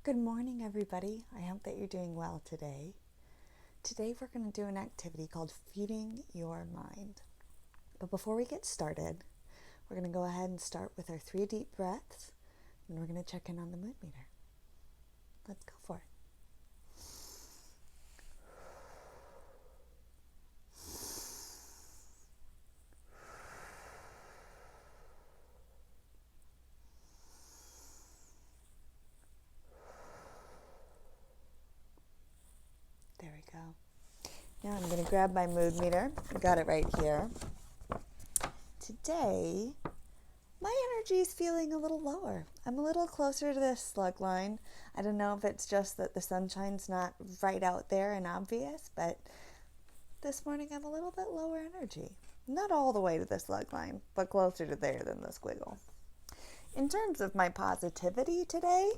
Good morning, everybody. I hope that you're doing well today. Today, we're going to do an activity called Feeding Your Mind. But before we get started, we're going to go ahead and start with our 3 deep breaths, and we're going to check in on the mood meter. Let's go for it. There we go. Now I'm going to grab my mood meter. I got it right here. Today, my energy is feeling a little lower. I'm a little closer to this slug line. I don't know if it's just that the sunshine's not right out there and obvious, but this morning I'm a little bit lower energy. Not all the way to the slug line, but closer to there than the squiggle. In terms of my positivity today,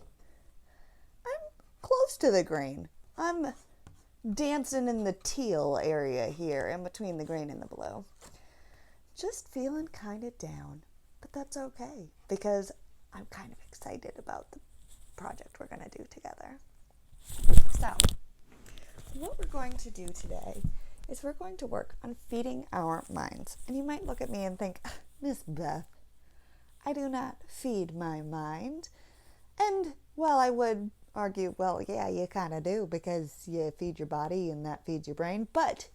I'm close to the green. I'm dancing in the teal area here in between the green and the blue. Just feeling kind of down, but that's okay because I'm kind of excited about the project we're going to do together. So, what we're going to do today is we're going to work on feeding our minds. And you might look at me and think, Ms. Beth, I do not feed my mind. And while I would argue, well, yeah, you kind of do because you feed your body and that feeds your brain, but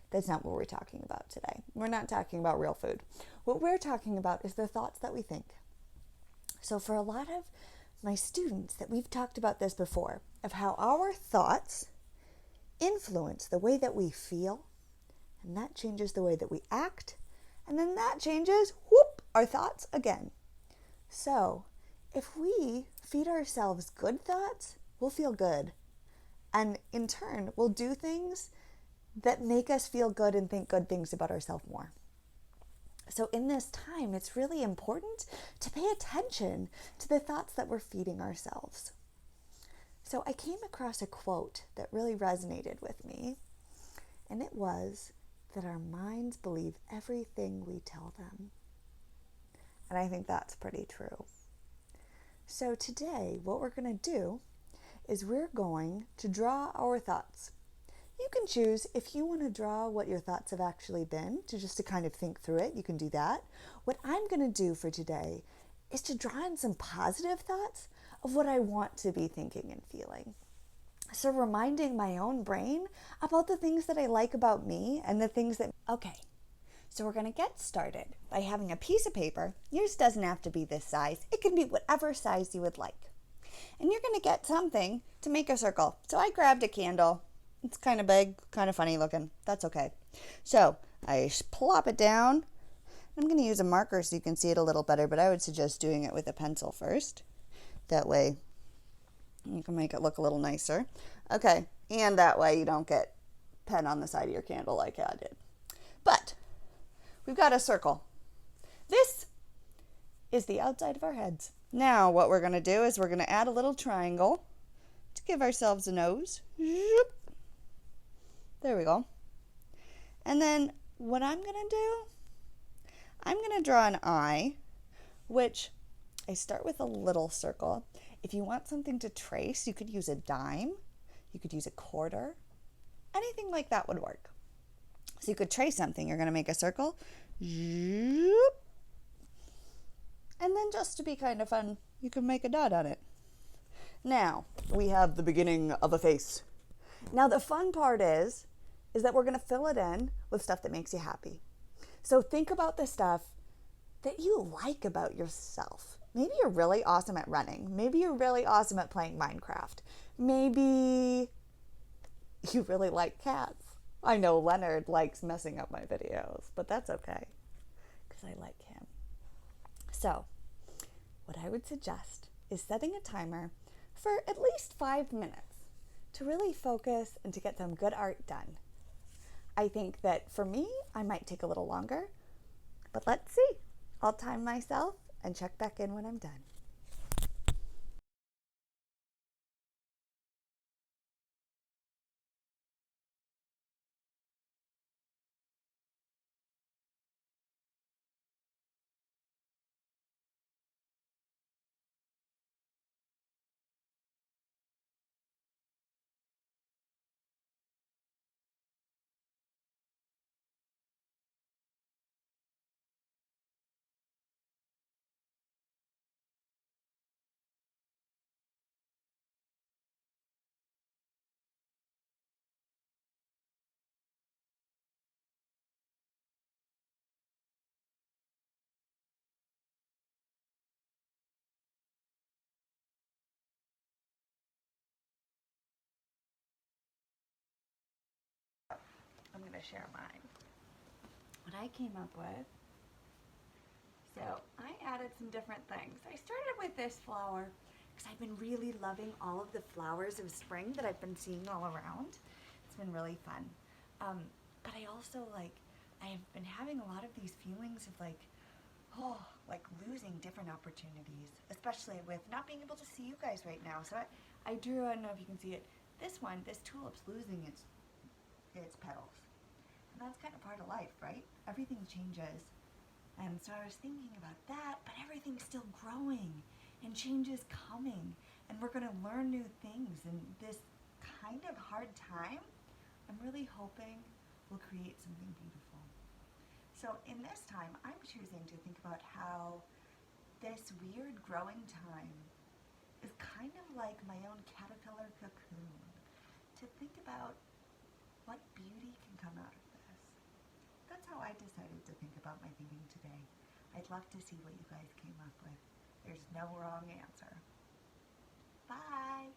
that's not what we're talking about today. We're not talking about real food. What we're talking about is the thoughts that we think. So for a lot of my students that we've talked about this before, of how our thoughts influence the way that we feel, and that changes the way that we act, and then that changes, our thoughts again. So if we feed ourselves good thoughts, we'll feel good. And in turn, we'll do things that make us feel good and think good things about ourselves more. So in this time, it's really important to pay attention to the thoughts that we're feeding ourselves. So I came across a quote that really resonated with me, and it was that our minds believe everything we tell them. And I think that's pretty true. So today, what we're going to do is we're going to draw our thoughts. You can choose if you want to draw what your thoughts have actually been, just to kind of think through it, you can do that. What I'm going to do for today is to draw in some positive thoughts of what I want to be thinking and feeling. So reminding my own brain about the things that I like about me and the things that... Okay, so we're going to get started by having a piece of paper. Yours doesn't have to be this size. It can be whatever size you would like. And you're going to get something to make a circle. So I grabbed a candle. It's kind of big, kind of funny looking. That's okay. So I plop it down. I'm going to use a marker so you can see it a little better, but I would suggest doing it with a pencil first. That way you can make it look a little nicer. Okay, and that way you don't get pen on the side of your candle like I did. But we've got a circle. This is the outside of our heads. Now what we're going to do is we're going to add a little triangle to give ourselves a nose. There we go. And then what I'm going to do, I'm going to draw an eye, which I start with a little circle. If you want something to trace, you could use a dime, you could use a quarter, anything like that would work. So you could trace something. You're going to make a circle. And then just to be kind of fun, you can make a dot on it. Now, we have the beginning of a face. Now, the fun part is that we're going to fill it in with stuff that makes you happy. So think about the stuff that you like about yourself. Maybe you're really awesome at running. Maybe you're really awesome at playing Minecraft. Maybe you really like cats. I know Leonard likes messing up my videos, but that's okay because I like him. So what I would suggest is setting a timer for at least 5 minutes to really focus and to get some good art done. I think that for me, I might take a little longer, but let's see. I'll time myself and check back in when I'm done. to share mine. What I came up with. So I added some different things. I started with this flower because I've been really loving all of the flowers of spring that I've been seeing all around. It's been really fun. But I also I've been having a lot of these feelings of like losing different opportunities, especially with not being able to see you guys right now. So I drew, I don't know if you can see it, this tulip's losing its petals. And that's kind of part of life, right? Everything changes. And so I was thinking about that, but everything's still growing and change is coming. And we're going to learn new things. And this kind of hard time, I'm really hoping will create something beautiful. So in this time, I'm choosing to think about how this weird growing time is kind of like my own caterpillar cocoon. To think about what beauty can come out of this. That's how I decided to think about my thinking today. I'd love to see what you guys came up with. There's no wrong answer. Bye!